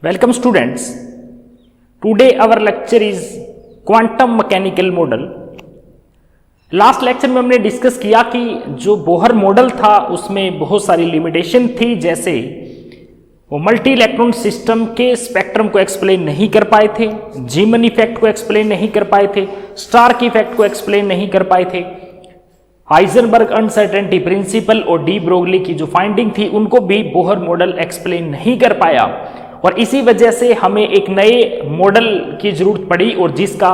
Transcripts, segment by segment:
Welcome students. Today our lecture is quantum mechanical model. Last lecture में हमने discuss किया कि जो बोहर मॉडल था उसमें बहुत सारी लिमिटेशन थी, जैसे वो मल्टी इलेक्ट्रॉन सिस्टम के स्पेक्ट्रम को एक्सप्लेन नहीं कर पाए थे, जीमन इफेक्ट को एक्सप्लेन नहीं कर पाए थे, स्टार्क इफेक्ट को एक्सप्लेन नहीं कर पाए थे, हाइजेनबर्ग अनसर्टेनिटी प्रिंसिपल और डी ब्रोगली की जो फाइंडिंग थी उनको भी बोहर मॉडल एक्सप्लेन नहीं कर पाया, और इसी वजह से हमें एक नए मॉडल की जरूरत पड़ी, और जिसका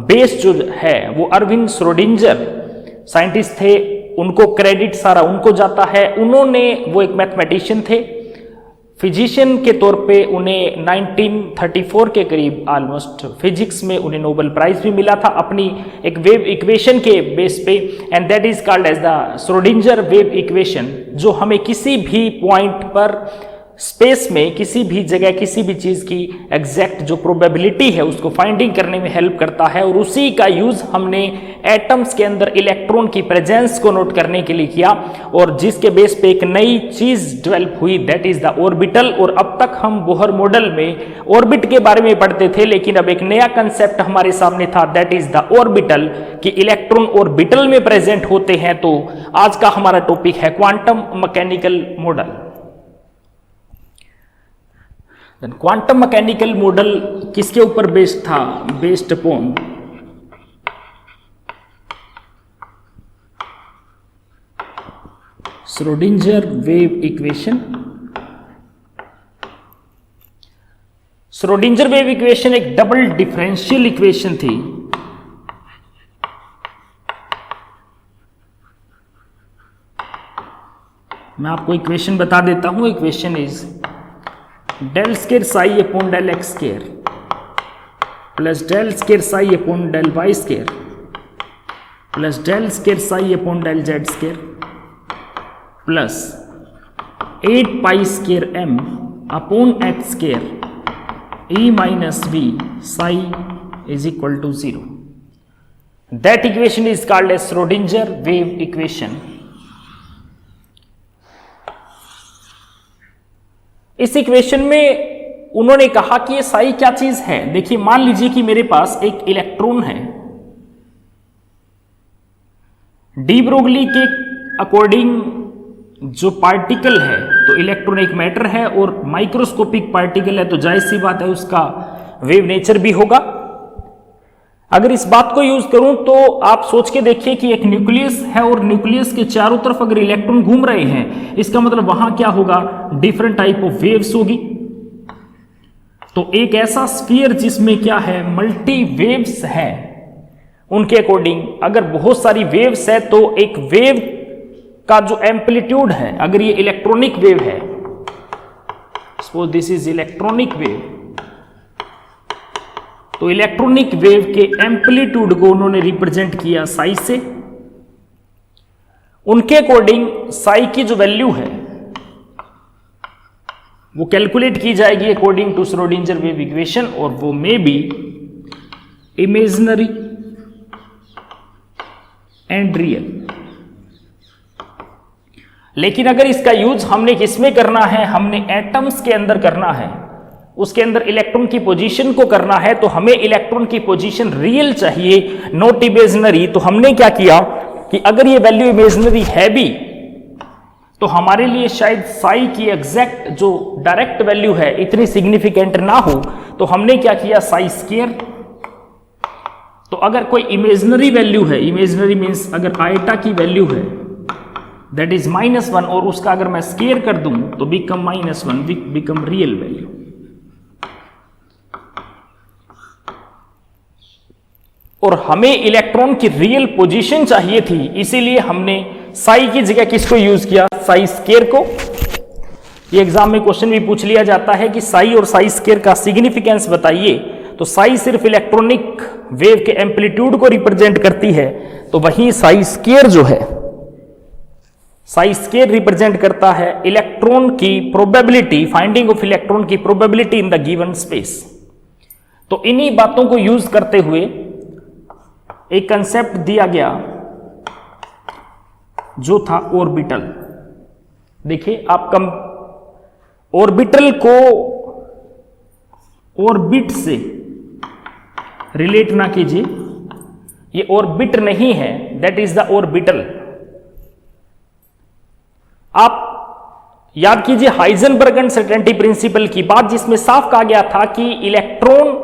बेस जो है वो अरविंद श्रोडिंजर साइंटिस्ट थे, उनको क्रेडिट सारा उनको जाता है। उन्होंने, वो एक मैथमेटिशियन थे, फिजिशियन के तौर पे उन्हें 1934 के करीब ऑलमोस्ट फिजिक्स में उन्हें नोबेल प्राइज भी मिला था अपनी एक वेव इक्वेशन के बेस पे, and that is called as the Schrodinger wave equation, जो हमें किसी भी पॉइंट पर स्पेस में किसी भी जगह किसी भी चीज की एग्जैक्ट जो प्रोबेबिलिटी है उसको फाइंडिंग करने में हेल्प करता है। और उसी का यूज हमने एटम्स के अंदर इलेक्ट्रॉन की प्रेजेंस को नोट करने के लिए किया, और जिसके बेस पे एक नई चीज डेवलप हुई, दैट इज द ऑर्बिटल। और अब तक हम बोहर मॉडल में ऑर्बिट के बारे में पढ़ते थे, लेकिन अब एक नया कंसेप्ट हमारे सामने था, दैट इज द ऑर्बिटल, कि इलेक्ट्रॉन ऑर्बिटल में प्रेजेंट होते हैं। तो आज का हमारा टॉपिक है quantum mechanical model. Quantum mechanical model किसके ऊपर बेस्ड था? Based upon Schrodinger wave equation. Schrodinger wave equation एक डबल डिफरेंशियल इक्वेशन थी। मैं आपको इक्वेशन बता देता हूं। Equation is del square psi upon del x square plus del square psi upon del y square plus del square psi upon del z square plus 8 pi square m upon x square E minus V psi is equal to 0। That equation is called as Schrodinger wave equation. इस equation में उन्होंने कहा कि ये साई क्या चीज है। देखिए, मान लीजिए कि मेरे पास एक इलेक्ट्रॉन है। डी ब्रोगली के अकॉर्डिंग जो पार्टिकल है, तो इलेक्ट्रॉन एक मैटर है और माइक्रोस्कोपिक पार्टिकल है, तो जाहिर सी बात है उसका वेव नेचर भी होगा। अगर इस बात को यूज करूं तो आप सोच के देखिए कि एक न्यूक्लियस है और न्यूक्लियस के चारों तरफ अगर इलेक्ट्रॉन घूम रहे हैं, इसका मतलब वहां क्या होगा? डिफरेंट टाइप ऑफ वेव्स होगी। तो एक ऐसा स्फीयर जिसमें क्या है? मल्टी वेव्स है, उनके अकॉर्डिंग अगर बहुत सारी वेव्स है तो एक वेव का जो एम्पलीट्यूड है, अगर ये इलेक्ट्रॉनिक वेव है, suppose this is electronic wave, तो इलेक्ट्रॉनिक वेव के एम्पलीट्यूड को उन्होंने रिप्रेजेंट किया साई से। उनके अकॉर्डिंग साई की जो वैल्यू है वो कैलकुलेट की जाएगी according to Schrodinger wave equation, और वो may be imaginary and real. लेकिन अगर इसका यूज हमने किसमें करना है? हमने एटम्स के अंदर करना है, उसके अंदर इलेक्ट्रॉन की पोजीशन को करना है, तो हमें इलेक्ट्रॉन की पोजीशन रियल चाहिए, नॉट इमेजिनरी। तो हमने क्या किया कि अगर ये वैल्यू इमेजिनरी है भी, तो हमारे लिए शायद साई की एग्जैक्ट जो डायरेक्ट वैल्यू है इतनी सिग्निफिकेंट ना हो, तो हमने क्या किया? साई स्केयर। तो अगर कोई इमेजिनरी वैल्यू है, इमेजिनरी मीन्स अगर आइटा की वैल्यू है दैट इज -1, और उसका अगर मैं स्केयर कर दूं तो बिकम -1, बिकम रियल वैल्यू। और हमें इलेक्ट्रॉन की रियल पोजीशन चाहिए थी, इसीलिए हमने साई की जगह किसको यूज किया? साई स्केयर को। ये एग्जाम में क्वेश्चन भी पूछ लिया जाता है कि साई और साई स्केयर का सिग्निफिकेंस बताइए। तो साई सिर्फ इलेक्ट्रॉनिक वेव के एम्पलीट्यूड को रिप्रेजेंट करती है, तो वहीं साई स्केयर जो है, साई स्केयर रिप्रेजेंट करता है इलेक्ट्रॉन की प्रोबेबिलिटी, फाइंडिंग ऑफ इलेक्ट्रॉन की probability in the given space. तो इन्हीं बातों को यूज करते हुए एक कंसेप्ट दिया गया जो था ऑर्बिटल। देखिए, आप ऑर्बिटल को ऑर्बिट से रिलेट ना कीजिए, ये ऑर्बिट नहीं है, दैट इज द ऑर्बिटल। आप याद कीजिए हाइजेनबर्ग अनसर्टेनिटी प्रिंसिपल की बात, जिसमें साफ कहा गया था कि इलेक्ट्रॉन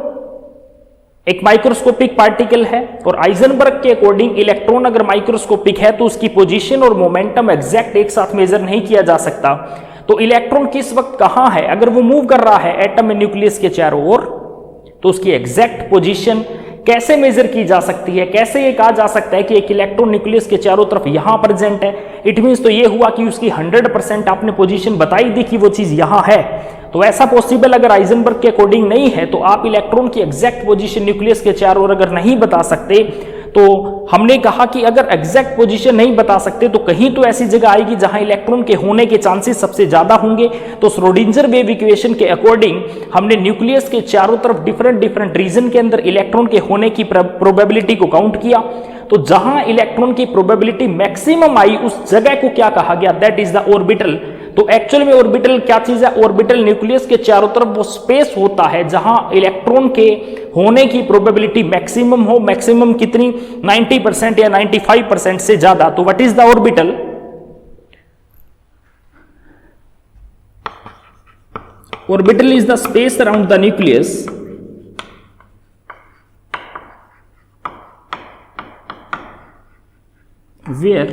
एक माइक्रोस्कोपिक पार्टिकल है और हाइजेनबर्ग के अकॉर्डिंग इलेक्ट्रॉन अगर माइक्रोस्कोपिक है तो उसकी पोजीशन और मोमेंटम एग्जैक्ट एक साथ मेजर नहीं किया जा सकता। तो इलेक्ट्रॉन किस वक्त कहां है, अगर वो मूव कर रहा है एटम में न्यूक्लियस के चारों ओर, तो उसकी एग्जैक्ट पोजीशन कैसे मेजर की जा सकती है, कैसे ये कहा जा सकता है कि एक इलेक्ट्रॉन न्यूक्लियस के चारों तरफ यहां प्रेजेंट है। इट मींस तो ये हुआ कि उसकी 100% आपने पोजीशन बताई दी कि वो चीज यहां है। तो ऐसा पॉसिबल अगर हाइजेनबर्ग के अकॉर्डिंग नहीं है, तो आप इलेक्ट्रॉन की एग्जैक्ट पोजीशन न्यूक्लियस के चारों ओर अगर नहीं बता सकते, तो हमने कहा कि अगर एग्जैक्ट पोजीशन नहीं बता सकते तो कहीं तो ऐसी जगह आएगी जहां इलेक्ट्रॉन के होने के चांसेस सबसे ज्यादा होंगे। तो श्रोडिंजर वेव इक्वेशन के अकॉर्डिंग हमने न्यूक्लियस के चारों तरफ डिफरेंट रीजन के अंदर इलेक्ट्रॉन के होने की प्रोबेबिलिटी को काउंट किया। तो जहां इलेक्ट्रॉन की प्रोबेबिलिटी मैक्सिमम आई उस जगह को क्या कहा गया, दैट इज द ऑर्बिटल। तो एक्चुअल में ऑर्बिटल क्या चीज है, ऑर्बिटल न्यूक्लियस के चारों तरफ वो स्पेस होता है जहां इलेक्ट्रॉन के होने की प्रोबेबिलिटी मैक्सिमम हो। मैक्सिमम कितनी, 90% या 95% से ज्यादा। तो what is the orbital, orbital is the space around the nucleus where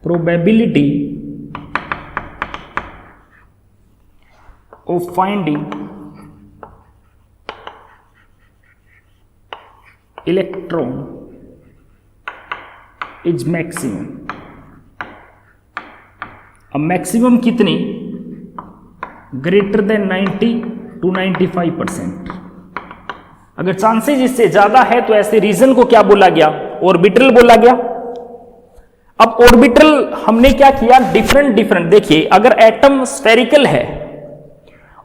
probability of finding electron is maximum। अब मैक्सिमम कितनी, ग्रेटर देन 90 to 95%। अगर चांसेस इससे ज्यादा है तो ऐसे रीजन को क्या बोला गया, ऑर्बिटल बोला गया। अब ऑर्बिटल हमने क्या किया, डिफरेंट देखिए, अगर एटम स्फेरिकल है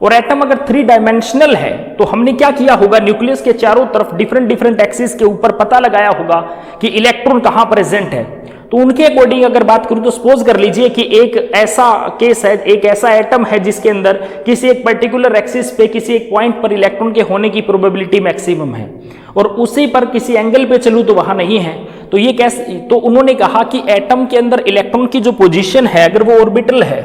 और एटम अगर 3 डायमेंशनल है तो हमने क्या किया होगा, न्यूक्लियस के चारों तरफ डिफरेंट एक्सिस के ऊपर पता लगाया होगा कि इलेक्ट्रॉन कहां प्रेजेंट है। तो उनके अकॉर्डिंग अगर बात करूं तो सपोज कर लीजिए कि एक ऐसा केस है, एक ऐसा एटम है जिसके अंदर किसी एक पर्टिकुलर एक्सिस पे किसी एक पॉइंट पर इलेक्ट्रॉन के होने की प्रोबेबिलिटी मैक्सिमम है और उसी पर किसी एंगल पे चलूं तो वहां नहीं है। तो ये कैसे, तो उन्होंने कहा कि एटम के अंदर इलेक्ट्रॉन की जो पोजीशन है अगर वो ऑर्बिटल है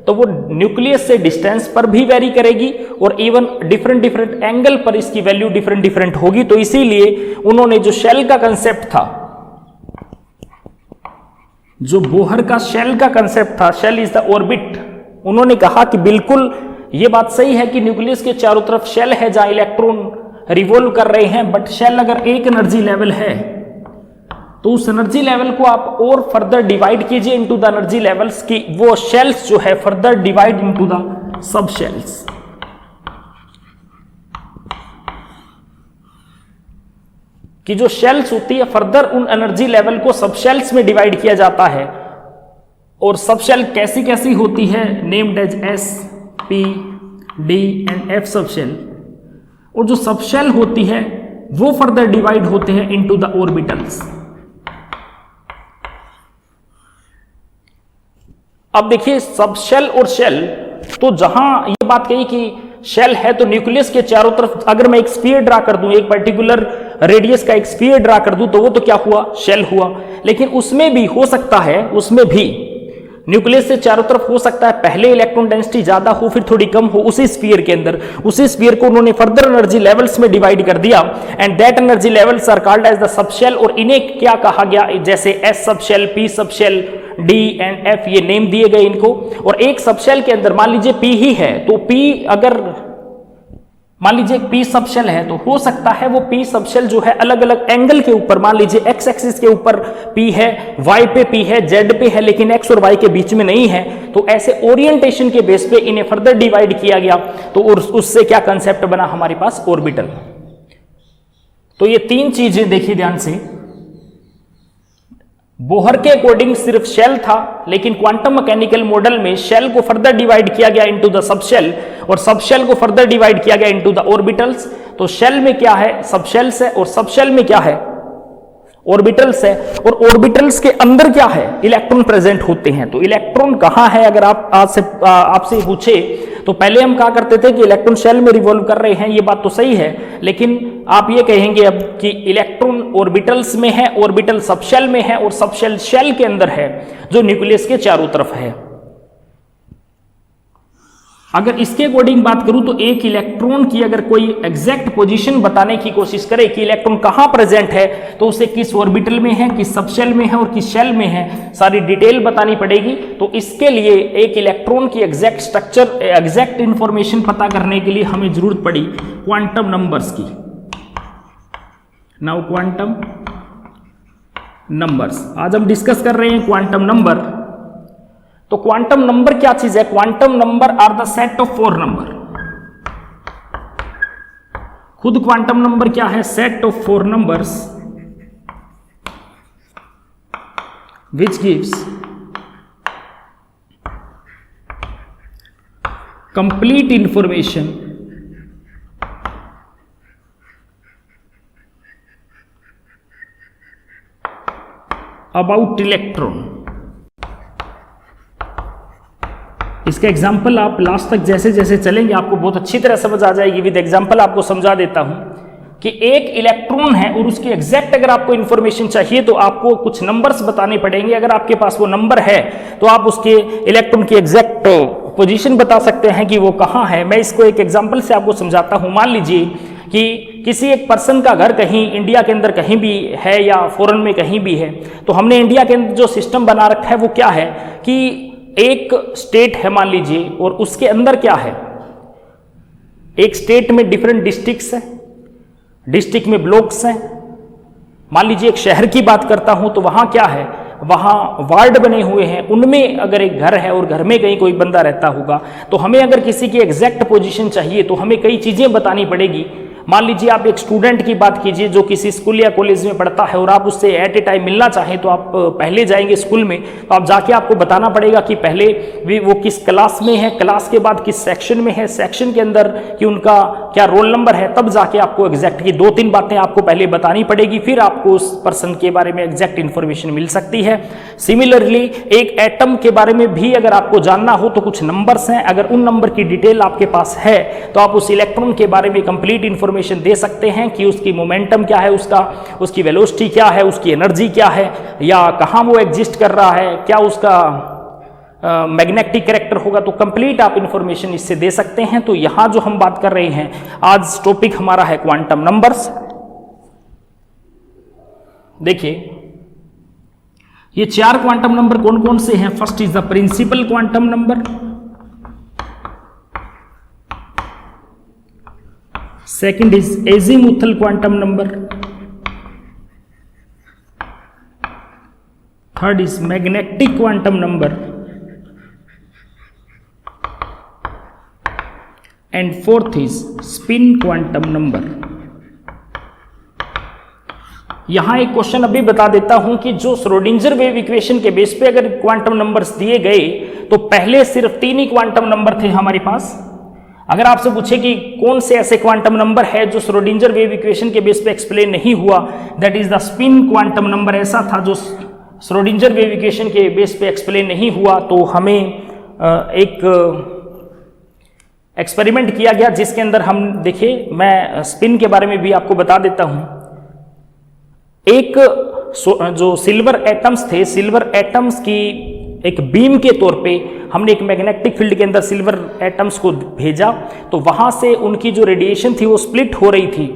तो वो न्यूक्लियस से डिस्टेंस पर भी वेरी करेगी और इवन डिफरेंट एंगल पर इसकी वैल्यू डिफरेंट होगी। तो इसीलिए उन्होंने जो शेल का कंसेप्ट था, जो बोहर का शेल का कंसेप्ट था, शेल इज द ऑर्बिट, उन्होंने कहा कि बिल्कुल ये बात सही है कि न्यूक्लियस के चारों तरफ शेल है जहां इलेक्ट्रॉन रिवॉल्व कर रहे हैं, बट शेल अगर एक एनर्जी लेवल है तो उस एनर्जी लेवल को आप और फर्दर डिवाइड कीजिए इनटू द एनर्जी लेवल्स की वो शेल्स जो है further divide into the sub shells. कि जो शेल्स होती है फर्दर उन एनर्जी लेवल को सब शेल्स में डिवाइड किया जाता है और सब शेल कैसी कैसी होती है, named as s, p, d and f subshell. और जो सब शेल होती है वो फर्दर डिवाइड होते हैं इनटू द ऑर्बिटल्स। अब देखिए सब शेल और शेल, तो जहां ये बात कही कि शेल है तो न्यूक्लियस के चारों तरफ अगर मैं एक स्फीयर ड्रा कर दूं, एक पर्टिकुलर रेडियस का एक स्फीयर ड्रा कर दूं, तो वो तो क्या हुआ, शेल हुआ। लेकिन उसमें भी हो सकता है, उसमें भी न्यूक्लियस से चारों तरफ हो सकता है पहले इलेक्ट्रॉन डेंसिटी ज्यादा हो फिर थोड़ी कम हो उसी स्फीयर के अंदर। उसी स्फीयर को उन्होंने फर्दर एनर्जी लेवल्स में डिवाइड कर दिया and that energy levels are called as the subshell. और इन्हें क्या कहा गया, जैसे s subshell, p subshell, d and f, ये नेम दिए गए इनको। और एक सबशेल के अंदर मान लीजिए पी ही है, तो पी अगर मान लीजिए पी सबशेल है तो हो सकता है वो पी सबशेल जो है अलग अलग एंगल के ऊपर, मान लीजिए एक्स एक्सिस के ऊपर पी है, वाई पे पी है, जेड पे है, लेकिन एक्स और वाई के बीच में नहीं है। तो ऐसे ओरिएंटेशन के बेस पे इन्हें फर्दर डिवाइड किया गया, तो उससे क्या कंसेप्ट बना हमारे पास, ऑर्बिटल। तो ये तीन चीजें देखिए ध्यान से, बोहर के अकॉर्डिंग सिर्फ शेल था, लेकिन क्वांटम मैकेनिकल मॉडल में शेल को फर्दर डिवाइड किया गया इनटू द सबशेल और सबशेल को फर्दर डिवाइड किया गया इनटू द ऑर्बिटल्स। तो शेल में क्या है, सबशेल्स है, और सबशेल में क्या है, ऑर्बिटल्स है, और ऑर्बिटल्स के अंदर क्या है, इलेक्ट्रॉन प्रेजेंट होते हैं। तो इलेक्ट्रॉन कहाँ है, अगर आप आपसे पूछे तो पहले हम कहा करते थे कि इलेक्ट्रॉन शेल में रिवॉल्व कर रहे हैं, ये बात तो सही है, लेकिन आप ये कहेंगे अब कि इलेक्ट्रॉन ऑर्बिटल्स में है, ऑर्बिटल सबशेल में है, और सबशेल शेल के अंदर है जो न्यूक्लियस के चारों तरफ है। अगर इसके अकॉर्डिंग बात करूं तो एक इलेक्ट्रॉन की अगर कोई एग्जैक्ट पोजीशन बताने की कोशिश करे कि इलेक्ट्रॉन कहां प्रेजेंट है, तो उसे किस ऑर्बिटल में है, किस सबशेल में है और किस शेल में है, सारी डिटेल बतानी पड़ेगी। तो इसके लिए एक इलेक्ट्रॉन की एग्जैक्ट स्ट्रक्चर, एग्जैक्ट इंफॉर्मेशन पता करने के लिए हमें जरूरत पड़ी क्वांटम नंबर्स की। नाउ क्वांटम नंबर्स, आज हम डिस्कस कर रहे हैं क्वांटम नंबर। तो क्वांटम नंबर क्या चीज है? Quantum number are the set of 4 number. खुद क्वांटम नंबर क्या है? Set of 4 numbers which gives complete information about electron. इसका एग्जाम्पल आप लास्ट तक जैसे जैसे चलेंगे आपको बहुत अच्छी तरह समझ आ जाएगी। विद एग्जाम्पल आपको समझा देता हूं कि एक इलेक्ट्रॉन है और उसकी एग्जैक्ट अगर आपको इंफॉर्मेशन चाहिए तो आपको कुछ नंबर्स बताने पड़ेंगे। अगर आपके पास वो नंबर है तो आप उसके इलेक्ट्रॉन की एग्जैक्ट पोजीशन बता सकते हैं कि वो कहाँ है। मैं इसको एक एग्जाम्पल से आपको समझाता हूँ। मान लीजिए कि किसी एक पर्सन का घर कहीं इंडिया के अंदर कहीं भी है या फॉरेन में कहीं भी है, तो हमने इंडिया के अंदर जो सिस्टम बना रखा है वो क्या है कि एक स्टेट है मान लीजिए, और उसके अंदर क्या है, एक स्टेट में डिफरेंट डिस्ट्रिक्ट्स हैं, डिस्ट्रिक्ट में ब्लॉक्स हैं। मान लीजिए एक शहर की बात करता हूं तो वहां क्या है, वहां वार्ड बने हुए हैं, उनमें अगर एक घर है और घर में कहीं कोई बंदा रहता होगा, तो हमें अगर किसी की एग्जैक्ट पोजीशन चाहिए तो हमें कई चीजें बतानी पड़ेगी। मान लीजिए आप एक स्टूडेंट की बात कीजिए जो किसी स्कूल या कॉलेज में पढ़ता है और आप उससे एट ए टाइम मिलना चाहें तो आप पहले जाएंगे स्कूल में, तो आप जाके आपको बताना पड़ेगा कि पहले वो किस क्लास में है, क्लास के बाद किस सेक्शन में है, सेक्शन के अंदर कि उनका क्या रोल नंबर है, तब जाके आपको एग्जैक्ट की 2-3 बातें आपको पहले बतानी पड़ेगी, फिर आपको उस पर्सन के बारे में एग्जैक्ट इन्फॉर्मेशन मिल सकती है। सिमिलरली एक एटम के बारे में भी अगर आपको जानना हो तो कुछ नंबर्स हैं, अगर उन नंबर की डिटेल आपके पास है तो आप उस इलेक्ट्रॉन के बारे में कंप्लीट इंफॉर्मेशन दे सकते हैं कि उसकी मोमेंटम क्या है, उसकी वेलोसिटी क्या है, उसकी एनर्जी क्या है, या कहां वो एग्जिस्ट कर रहा है, क्या उसका मैग्नेटिक कैरेक्टर होगा। तो कंप्लीट आप इंफॉर्मेशन इससे दे सकते हैं। तो यहां जो हम बात कर रहे हैं, आज टॉपिक हमारा है क्वांटम नंबर्स। देखिए ये 4 क्वांटम नंबर कौन कौन से हैं। First is the principal quantum number, second is azimuthal quantum number, third is magnetic quantum number, and fourth is spin quantum number। यहां एक क्वेश्चन अभी बता देता हूं कि जो श्रोडिंगर वेव इक्वेशन के बेस पे अगर क्वांटम नंबर्स दिए गए तो पहले सिर्फ 3 ही क्वांटम नंबर थे हमारे पास। अगर आपसे पूछे कि कौन से ऐसे क्वांटम नंबर है जो श्रोडिंगर वेव इक्वेशन के बेस पे एक्सप्लेन नहीं हुआ, that is the spin quantum number. ऐसा था जो श्रोडिंगर वेव इक्वेशन के बेस पे एक्सप्लेन नहीं हुआ, तो हमें एक एक्सपेरिमेंट किया गया जिसके अंदर हम देखिए, मैं स्पिन के बारे में भी आपको बता देता हूं। एक जो सिल्वर एटम्स थे, सिल्वर एटम्स की एक बीम के तौर पे हमने एक मैग्नेटिक फील्ड के अंदर सिल्वर एटम्स को भेजा, तो वहां से उनकी जो रेडिएशन थी वो स्प्लिट हो रही थी,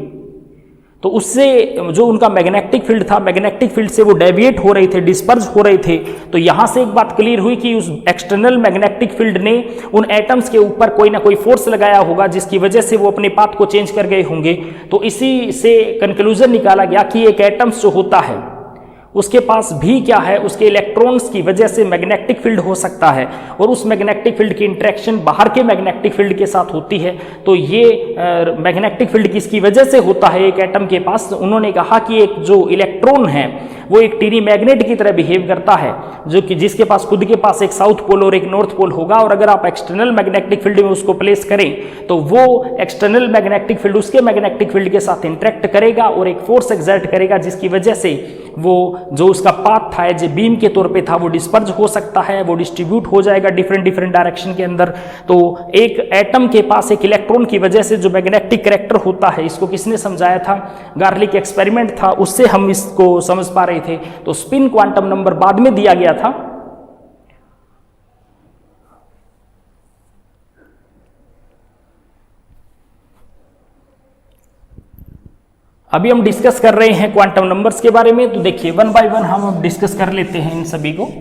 तो उससे जो उनका मैग्नेटिक फील्ड था, मैग्नेटिक फील्ड से वो डेविएट हो रहे थे, डिस्पर्स हो रहे थे। तो यहां से एक बात क्लियर हुई कि उस एक्सटर्नल मैग्नेटिक फील्ड ने उन एटम्स के ऊपर कोई ना कोई फोर्स लगाया होगा जिसकी वजह से वो अपने पाथ को चेंज कर गए होंगे। तो इसी से कंक्लूजन निकाला गया कि एक एटम्स जो होता है उसके पास भी क्या है, उसके इलेक्ट्रॉन्स की वजह से मैग्नेटिक फील्ड हो सकता है और उस मैग्नेटिक फील्ड की इंटरेक्शन बाहर के मैग्नेटिक फील्ड के साथ होती है। तो ये मैग्नेटिक फील्ड किसकी वजह से होता है एक एटम के पास? उन्होंने कहा कि एक जो इलेक्ट्रॉन है वो एक टीनी मैग्नेट की तरह बिहेव करता है, जो कि जिसके पास खुद के पास एक साउथ पोल और एक नॉर्थ पोल होगा, और अगर आप एक्सटर्नल मैग्नेटिक फील्ड में उसको प्लेस करें तो वो एक्सटर्नल मैग्नेटिक फील्ड उसके मैग्नेटिक फील्ड के साथ इंटरेक्ट करेगा और एक फोर्स एक्सर्ट करेगा, जिसकी वजह से वो जो उसका पाथ था जो बीम के तौर पे था वो डिस्पर्ज हो सकता है, वो डिस्ट्रीब्यूट हो जाएगा डिफरेंट डायरेक्शन के अंदर। तो एक एटम के पास एक इलेक्ट्रॉन की वजह से जो मैग्नेटिक करैक्टर होता है, इसको किसने समझाया था? गार्लिक एक्सपेरिमेंट था, उससे हम इसको समझ पा रहे थे। तो स्पिन क्वांटम नंबर बाद में दिया गया था। अभी हम डिस्कस कर रहे हैं क्वांटम नंबर्स के बारे में। तो देखिए वन बाय वन हम अब डिस्कस कर लेते हैं इन सभी को।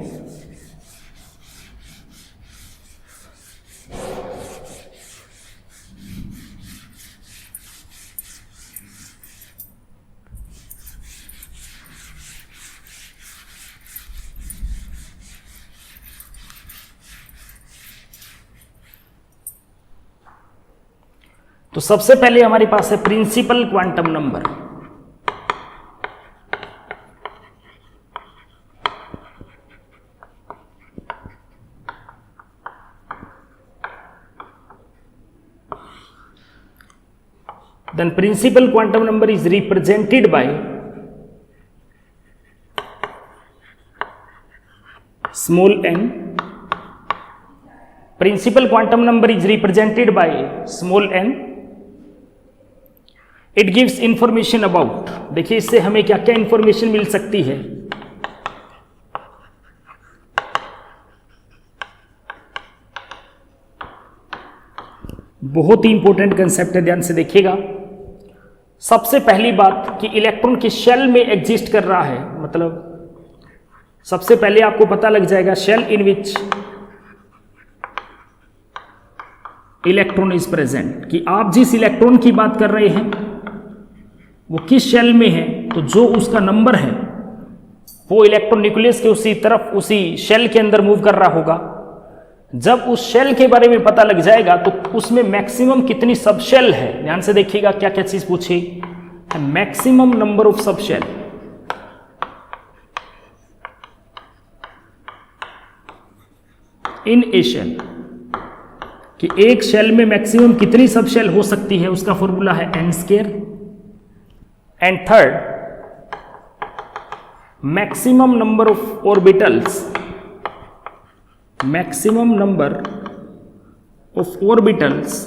तो सबसे पहले हमारे पास है principal quantum number. Then principal quantum number is represented by small n. Principal quantum number is represented by small n. It gives information about, देखिए इससे हमें क्या क्या इंफॉर्मेशन मिल सकती है। बहुत ही इंपॉर्टेंट कंसेप्ट है, ध्यान से देखिएगा। सबसे पहली बात कि इलेक्ट्रॉन किस शेल में एग्जिस्ट कर रहा है, मतलब सबसे पहले आपको पता लग जाएगा shell in which electron is present, कि आप जिस इलेक्ट्रॉन की बात कर रहे हैं वो किस शेल में है। तो जो उसका नंबर है वो इलेक्ट्रॉन न्यूक्लियस के उसी तरफ उसी शेल के अंदर मूव कर रहा होगा। जब उस शेल के बारे में पता लग जाएगा तो उसमें मैक्सिमम कितनी सब शेल है, ध्यान से देखिएगा क्या क्या चीज पूछी है। Maximum number of subshell, in a shell, कि एक शेल में मैक्सिमम कितनी सब शेल हो सकती है, उसका फॉर्मूला है n square. And third, maximum number of orbitals, maximum number of orbitals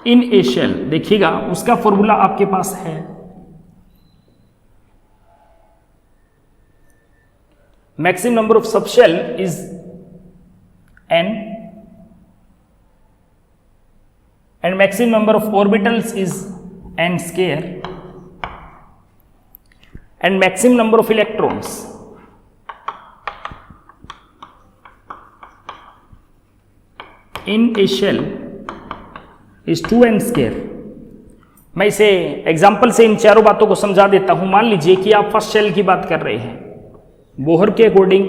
in a shell, देखिएगा उसका फॉर्मूला आपके पास है maximum number of subshell is n and maximum number of orbitals is n square and maximum number of electrons in a shell is 2n square। मैं इसे example से इन चारों बातों को समझा देता हूं। मान लीजिए कि आप फर्स्ट शेल की बात कर रहे हैं, बोहर के अकॉर्डिंग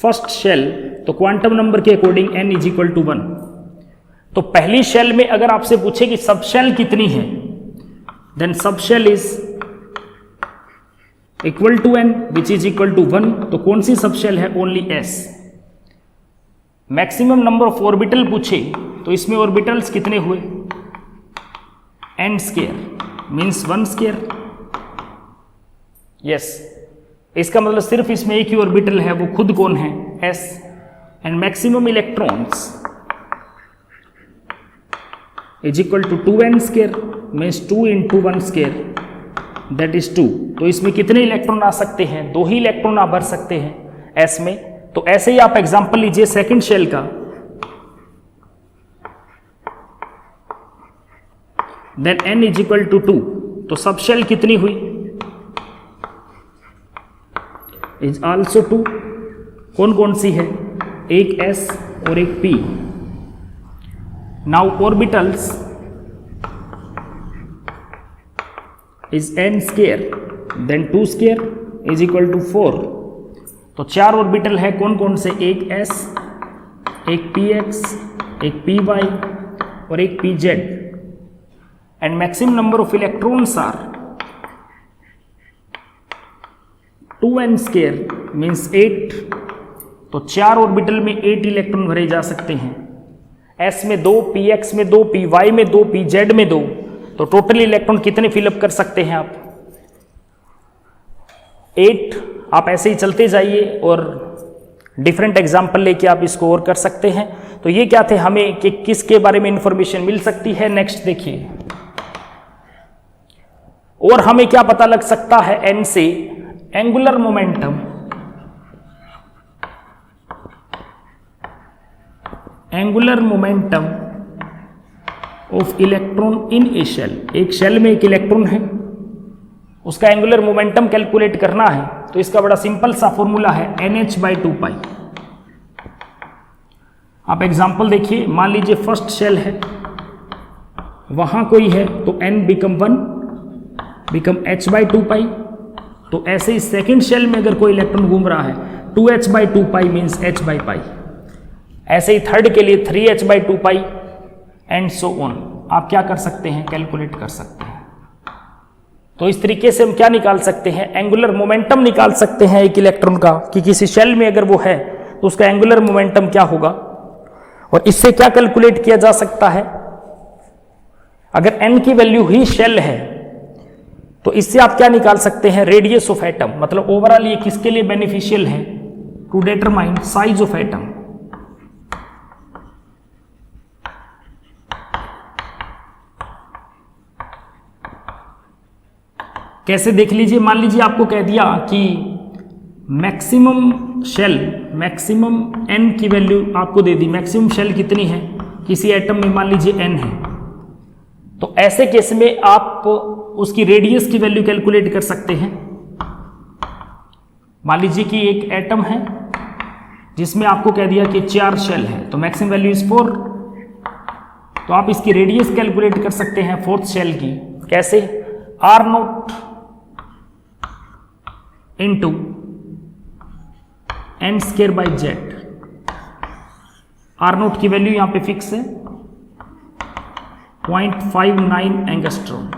फर्स्ट शेल, तो क्वांटम नंबर के according n is equal to 1। तो पहली शेल में अगर आपसे पूछे कि सब शेल कितनी है, then subshell is equal to n which is equal to 1। तो कौन सी सब शेल है? Only s। Maximum number of orbital पूछे तो इसमें ऑर्बिटल्स कितने हुए? n square means 1 square. Yes, इसका मतलब सिर्फ इसमें एक ही ऑर्बिटल है, वो खुद कौन है? s। And maximum electrons is equal to 2n square means 2 into 1 square that is 2। तो इसमें कितने इलेक्ट्रॉन आ सकते हैं? 2 ही इलेक्ट्रॉन आप भर सकते हैं s में। तो ऐसे ही आप एग्जांपल लीजिए सेकंड शेल का, then n is equal to 2। तो सब शेल कितनी हुई? Is also 2। कौन कौन सी है? एक s और एक p। Now orbitals is n square, then 2 square is equal to 4। तो 4 ऑर्बिटल है कौन कौन से, एक s, एक px, एक py और एक pz, and maximum number of electrons are 2n square means 8। तो 4 ऑर्बिटल में 8 इलेक्ट्रॉन भरे जा सकते हैं, s में 2, px में 2, py में 2, pz में 2। तो टोटल इलेक्ट्रॉन कितने फिलअप कर सकते हैं आप, 8। आप ऐसे ही चलते जाइए और डिफरेंट एग्जाम्पल लेके आप इसको और कर सकते हैं। तो ये क्या थे, हमें कि किसके बारे में इंफॉर्मेशन मिल सकती है। नेक्स्ट देखिए, और हमें क्या पता लग सकता है n से, angular momentum, angular momentum of electron in a shell. एक शेल में एक इलेक्ट्रॉन है, उसका एंगुलर मोमेंटम कैलकुलेट करना है। तो इसका बड़ा सिंपल सा फॉर्मूला है NH/2π। आप एग्जांपल देखिए, मान लीजिए फर्स्ट शेल है, वहां कोई है तो n बिकम 1 बिकम h/2π। तो ऐसे ही सेकेंड शेल में अगर कोई इलेक्ट्रॉन घूम रहा है 2h/2π मीन्स h/π। ऐसे ही थर्ड के लिए 3h/2π एंड सो ऑन। आप क्या कर सकते हैं, कैलकुलेट कर सकते हैं। तो इस तरीके से हम क्या निकाल सकते हैं, एंगुलर मोमेंटम निकाल सकते हैं एक इलेक्ट्रॉन का, कि किसी शेल में अगर वो है तो उसका एंगुलर मोमेंटम क्या होगा। और इससे क्या कैलकुलेट किया जा सकता है, अगर n की वैल्यू ही शेल है तो इससे आप क्या निकाल सकते हैं, रेडियस ऑफ एटम। मतलब ओवरऑल ये किसके लिए बेनिफिशियल है, to determine size of atom. कैसे देख लीजिए, मान लीजिए आपको कह दिया कि मैक्सिमम शेल, मैक्सिमम n की वैल्यू आपको दे दी, मैक्सिमम शेल कितनी है किसी एटम में, मान लीजिए n है। तो ऐसे केस में आप उसकी रेडियस की वैल्यू कैलकुलेट कर सकते हैं। मान लीजिए कि एक एटम है जिसमें आपको कह दिया कि 4 शेल है, तो मैक्सिमम वैल्यू इज 4। तो आप इसकी रेडियस कैलकुलेट कर सकते हैं फोर्थ शेल की। कैसे, R0 into n square by Z. R0 की वैल्यू यहां पे फिक्स है 0.59 एंगस्ट्रॉम।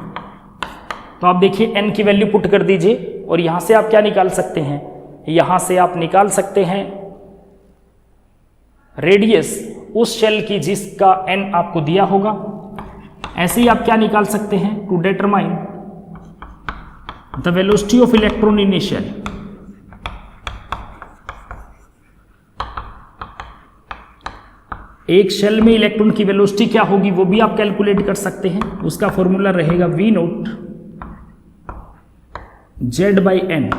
तो आप देखिए n की वैल्यू पुट कर दीजिए और यहां से आप क्या निकाल सकते हैं, यहां से आप निकाल सकते हैं रेडियस उस शेल की जिसका n आपको दिया होगा। ऐसे ही आप क्या निकाल सकते हैं, to determine the velocity of electron in a shell. एक शेल में इलेक्ट्रॉन की वेलोसिटी क्या होगी वो भी आप कैलकुलेट कर सकते हैं। उसका फॉर्मूला रहेगा V0 Z/n।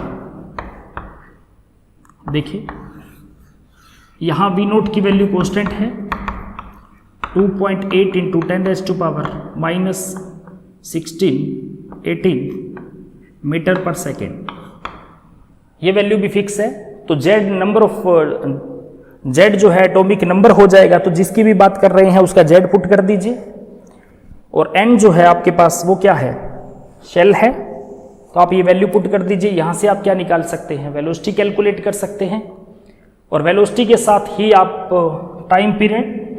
देखिए यहां V0 की वैल्यू कांस्टेंट है 2.8 इंटू 10⁻⁻16 मीटर पर सेकेंड। ये वैल्यू भी फिक्स है। तो Z नंबर ऑफ Z जो है एटॉमिक नंबर हो जाएगा, तो जिसकी भी बात कर रहे हैं उसका Z पुट कर दीजिए। और n जो है आपके पास वो क्या है, शेल है, तो आप ये वैल्यू पुट कर दीजिए। यहां से आप क्या निकाल सकते हैं, वेलोसिटी कैलकुलेट कर सकते हैं। और वेलोसिटी के साथ ही आप time period,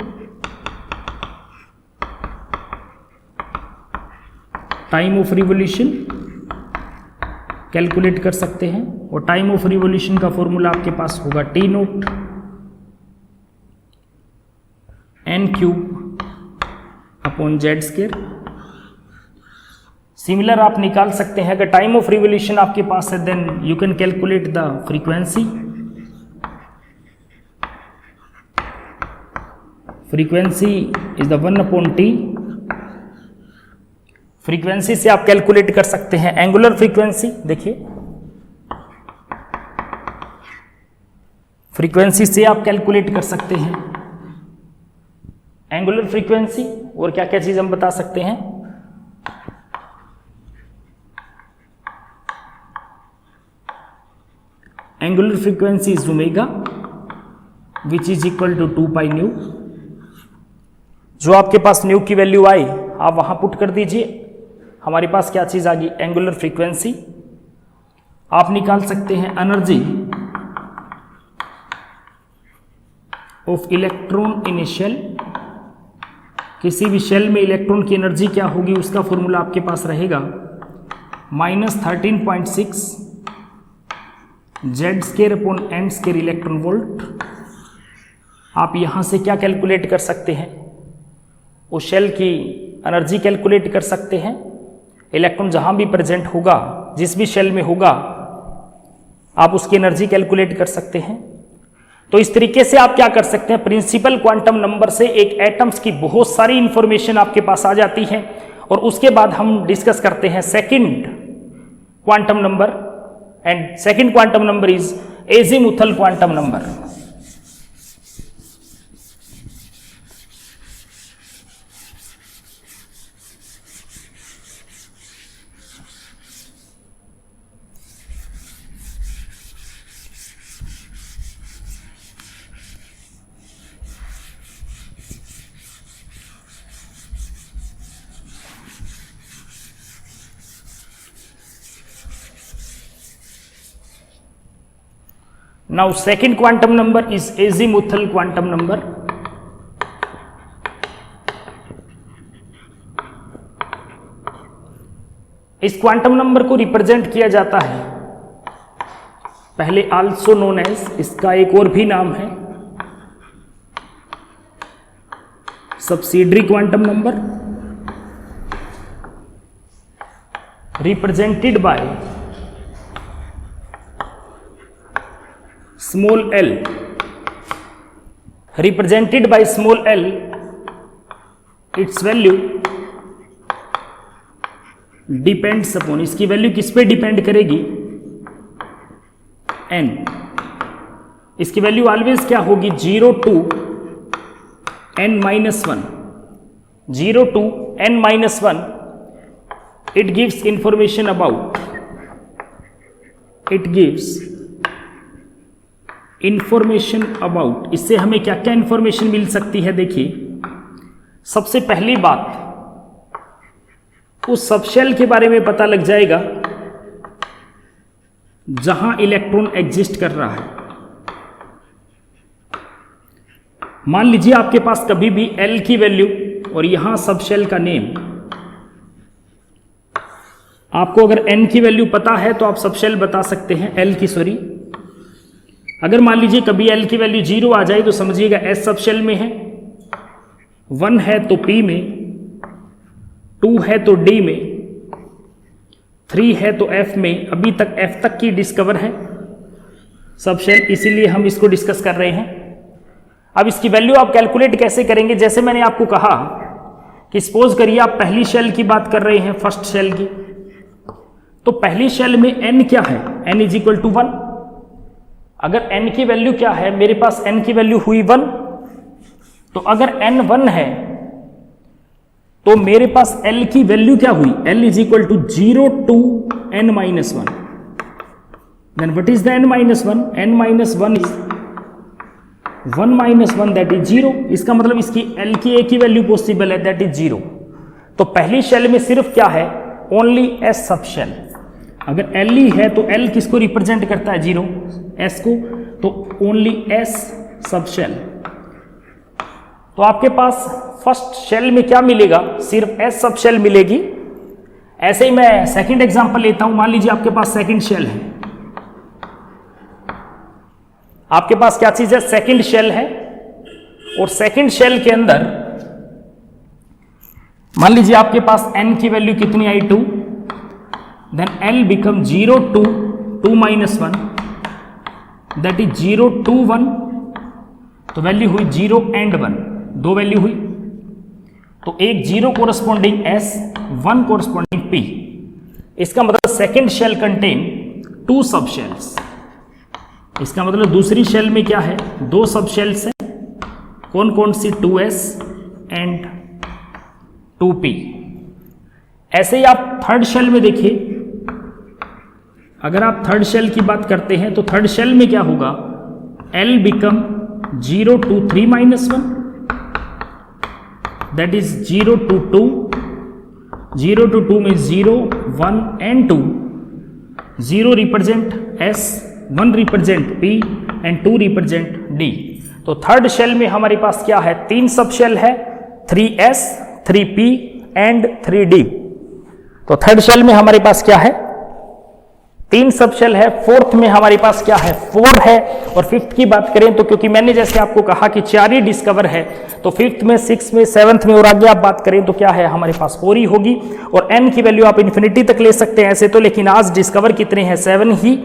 time of revolution calculate कर सकते हैं। और टाइम ऑफ रिवोल्यूशन का फॉर्मूला आपके पास होगा T0 n³ upon Z²। Similar आप निकाल सकते हैं, अगर टाइम ऑफ रिवोल्यूशन आपके पास है then you can calculate the frequency. Frequency is the 1/T। Frequency से आप कैलकुलेट कर सकते हैं एंगुलर फ्रीक्वेंसी। देखिए फ्रीक्वेंसी से आप कैलकुलेट कर सकते हैं एंगुलर फ्रीक्वेंसी। और क्या क्या चीज हम बता सकते हैं, angular frequency is omega which is equal to 2π nu. जो आपके पास न्यू की वैल्यू आई आप वहां पुट कर दीजिए। हमारे पास क्या चीज़ आ गई, एंगुलर फ्रीक्वेंसी। आप निकाल सकते हैं energy of electron in shell. किसी भी शेल में इलेक्ट्रॉन की एनर्जी क्या होगी, उसका फॉर्मूला आपके पास रहेगा -13.6 Z² इलेक्ट्रॉन वोल्ट। आप यहाँ से क्या कैलकुलेट कर सकते हैं, उस शेल की एनर्जी कैलकुलेट कर सकते हैं। इलेक्ट्रॉन जहाँ भी प्रेजेंट होगा, जिस भी शेल में होगा, आप उसकी एनर्जी कैलकुलेट कर सकते हैं। तो इस तरीके से आप क्या कर सकते हैं, प्रिंसिपल क्वांटम नंबर से एक एटम्स की बहुत सारी इंफॉर्मेशन आपके पास आ जाती है। और उसके बाद हम डिस्कस करते हैं second quantum number, and second quantum number is azimuthal quantum number. Now second quantum number is azimuthal quantum number. इस क्वांटम नंबर को रिप्रेजेंट किया जाता है पहले आल्सो नोन एज, इसका एक और भी नाम है subsidiary quantum number, represented by small l, represented by small l, its value depends upon, इसकी वैल्यू किस पे डिपेंड करेगी, n। इसकी वैल्यू ऑलवेज क्या होगी, 0 to n-1, 0 to n-1। it gives information about, it gives information about. इससे हमें क्या क्या इंफॉर्मेशन मिल सकती है, देखिए सबसे पहली बात, उस सबशेल के बारे में पता लग जाएगा जहां इलेक्ट्रॉन एग्जिस्ट कर रहा है। मान लीजिए आपके पास कभी भी L की वैल्यू और यहां सबशेल का नेम, आपको अगर N की वैल्यू पता है तो आप सबशेल बता सकते हैं, L की सॉरी। अगर मान लीजिए कभी L की वैल्यू 0 आ जाए तो समझिएगा S सबशेल में है, 1 है तो P में, 2 है तो D में, 3 है तो F में। अभी तक F तक की डिस्कवर है सबशेल, इसीलिए हम इसको डिस्कस कर रहे हैं। अब इसकी वैल्यू आप कैलकुलेट कैसे करेंगे, जैसे मैंने आपको कहा कि सपोज करिए आप पहली शेल की बात कर रहे हैं, फर्स्ट शेल की, तो पहली शेल में N क्या है, N इज इक्वल टू 1। अगर n की वैल्यू क्या है, मेरे पास n की वैल्यू हुई 1, तो अगर n 1 है तो मेरे पास l की वैल्यू क्या हुई, l is equal to 0 to n-1। Then what is the n-1, n-1 is 1 - 1 that is 0। इसका मतलब इसकी l की एक ही वैल्यू पॉसिबल है, दैट इज 0। तो पहली शेल में सिर्फ क्या है, ओनली s सबशेल। अगर L ही है तो L किसको रिप्रेजेंट करता है, 0, S को, तो ओनली S सबशेल। तो आपके पास फर्स्ट शेल में क्या मिलेगा, सिर्फ S सबशेल मिलेगी। ऐसे ही मैं सेकंड एग्जांपल लेता हूं। मान लीजिए आपके पास सेकंड शेल है, आपके पास क्या चीज है, सेकंड शेल है, और सेकंड शेल के अंदर मान लीजिए आपके पास N की वैल्यू कितनी आई, 2, then L become 0 to 2-1, that is 0 to 1, तो वैल्यू हुई 0 and 1, दो वैल्यू हुई। तो एक 0 कोरस्पॉन्डिंग S, 1 कोरस्पॉन्डिंग P। इसका मतलब सेकेंड शेल कंटेन 2 सब शेल्स। इसका मतलब दूसरी शेल में क्या है, 2 सब शेल्स हैं। कौन कौन सी, 2S एंड 2P। ऐसे ही आप थर्ड शेल में देखिए, अगर आप थर्ड शेल की बात करते हैं तो थर्ड शेल में क्या होगा, L become 0 to 3-1, that is 0 to 2, 0 to 2 में 0, 1 and 2, 0 represent S, 1 represent P and 2 represent D। तो थर्ड शेल में हमारे पास क्या है, 3 सब शेल है, 3S, 3P एंड 3D। तो थर्ड शेल में हमारे पास क्या है, 3 सब शेल है। फोर्थ में हमारे पास क्या है, 4 है। और फिफ्थ की बात करें तो क्योंकि मैंने जैसे आपको कहा कि 4 ही डिस्कवर है, तो फिफ्थ में, 6 में, 7th में और आगे आप बात करें तो क्या है, हमारे पास 4 ही होगी। और n की वैल्यू आप इन्फिनिटी तक ले सकते हैं ऐसे तो, लेकिन आज डिस्कवर कितने हैं, 7 ही।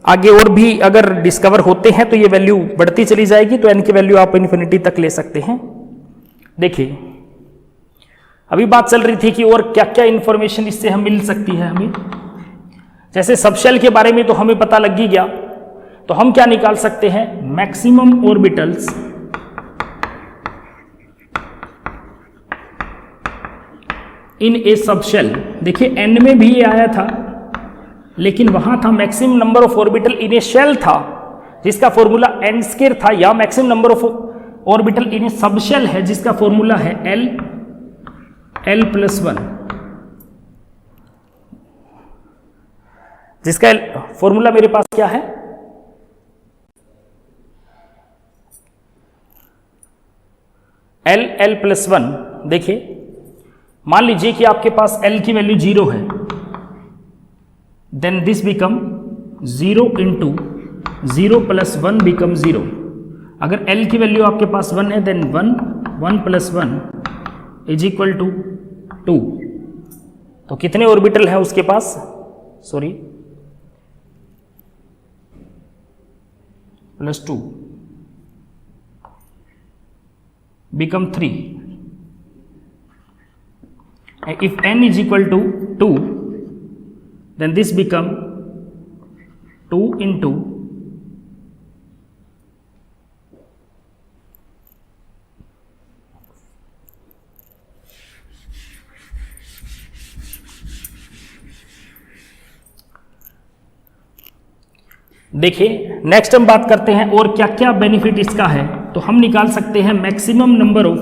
आगे और भी अगर डिस्कवर होते हैं तो ये वैल्यू बढ़ती चली जाएगी, तो n की वैल्यू आप इन्फिनिटी तक ले सकते हैं। देखिए अभी बात चल रही थी कि और क्या क्या इंफॉर्मेशन इससे हम मिल सकती है हमें। जैसे सबशेल के बारे में तो हमें पता लग ही गया, तो हम क्या निकाल सकते हैं, maximum orbitals in a subshell. देखिए n में भी ये आया था, लेकिन वहां था maximum number of orbital in a shell था, जिसका फॉर्मूला n स्क्वायर था, या maximum number of orbital in a subshell है, जिसका फॉर्मूला है l+1, जिसका फॉर्मूला मेरे पास क्या है, l+1। देखिए मान लीजिए कि आपके पास l की वैल्यू 0 है, then this become 0 into 0 + 1 become 0। अगर l की वैल्यू आपके पास 1 है, देन 1 + 1 = 2। तो कितने ऑर्बिटल है उसके पास, sorry, +2 become 3। If n = 2, then this become 2 into देखिए नेक्स्ट हम बात करते हैं और क्या क्या बेनिफिट इसका है। तो हम निकाल सकते हैं maximum number of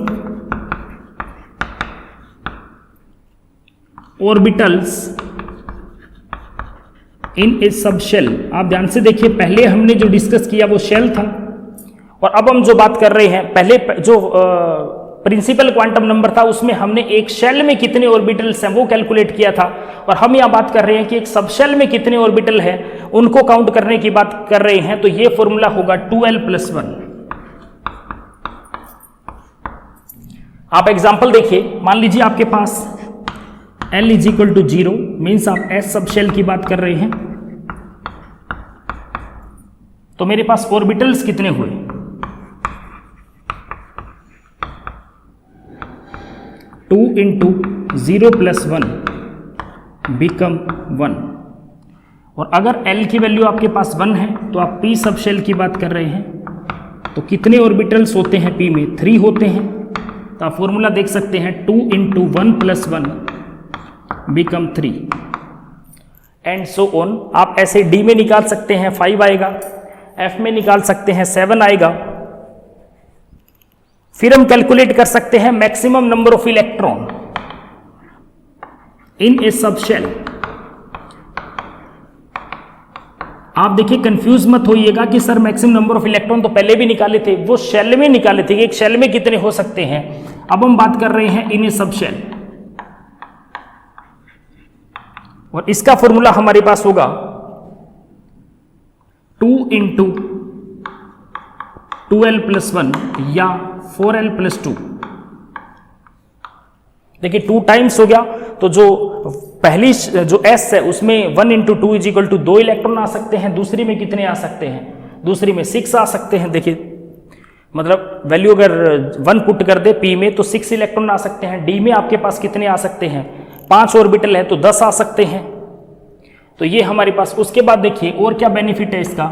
orbitals in a subshell. आप ध्यान से देखिए, पहले हमने जो डिस्कस किया वो शेल था, और अब हम जो बात कर रहे हैं, पहले जो प्रिंसिपल क्वांटम नंबर था उसमें हमने एक शेल में कितने ऑर्बिटल्स हैं वो कैलकुलेट किया था, और हम यहां बात कर रहे हैं कि एक सब शेल में कितने ऑर्बिटल हैं उनको काउंट करने की बात कर रहे हैं। तो ये फॉर्मूला होगा 2l+1। आप एग्जांपल देखिए, मान लीजिए आपके पास l = 0, मीन्स आप s सब शेल की बात कर रहे हैं, तो मेरे पास ऑर्बिटल्स कितने हुए, 2 into 0 + 1 बिकम 1। और अगर l की वैल्यू आपके पास 1 है तो आप p सब शेल की बात कर रहे हैं, तो कितने ऑर्बिटल्स होते हैं p में, 3 होते हैं। तो आप फॉर्मूला देख सकते हैं, 2 into 1 + 1 become 3 and so on. आप ऐसे d में निकाल सकते हैं 5 आएगा, f में निकाल सकते हैं 7 आएगा। फिर हम कैलकुलेट कर सकते हैं maximum number of electron in a subshell. आप देखिए कंफ्यूज मत होइएगा कि sir maximum number of electron तो पहले भी निकाले थे, वो शेल में निकाले थे कि एक शेल में कितने हो सकते हैं। अब हम बात कर रहे हैं इन ए सब शेल, और इसका फॉर्मूला हमारे पास होगा 2 into 2l+1 या 4l+2। देखिए 2 टाइम्स हो गया, तो जो पहली जो s है उसमें 1 into 2 = 2 इलेक्ट्रॉन आ सकते हैं। दूसरी में कितने आ सकते हैं, दूसरी में 6 आ सकते हैं। देखिए मतलब वैल्यू अगर 1 पुट कर दे p में तो 6 इलेक्ट्रॉन आ सकते हैं। d में आपके पास कितने आ सकते हैं, 5 ऑर्बिटल है तो 10 आ सकते हैं। तो ये हमारे पास, उसके बाद देखिए और क्या बेनिफिट है इसका,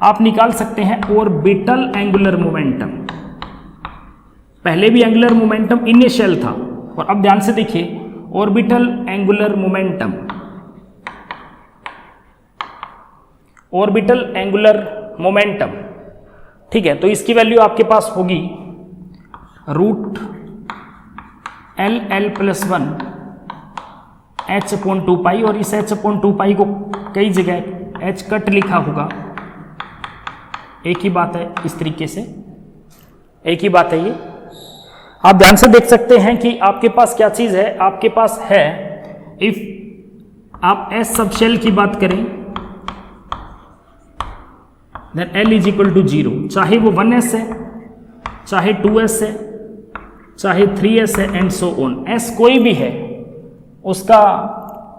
आप निकाल सकते हैं ऑर्बिटल एंगुलर मोमेंटम। पहले भी एंगुलर मोमेंटम इनिशियल था, और अब ध्यान से देखिए orbital angular momentum, orbital angular momentum, ठीक है। तो इसकी वैल्यू आपके पास होगी √LL+1 h/2 और इस h/2 को कई जगह h कट लिखा होगा, एक ही बात है, इस तरीके से एक ही बात है। ये आप ध्यान से देख सकते हैं कि आपके पास क्या चीज है, आपके पास है इफ आप एस सब शेल की बात करें then L is equal to 0, चाहे वो 1s है, चाहे 2s है, चाहे 3s है एंड सो ऑन। s कोई भी है, उसका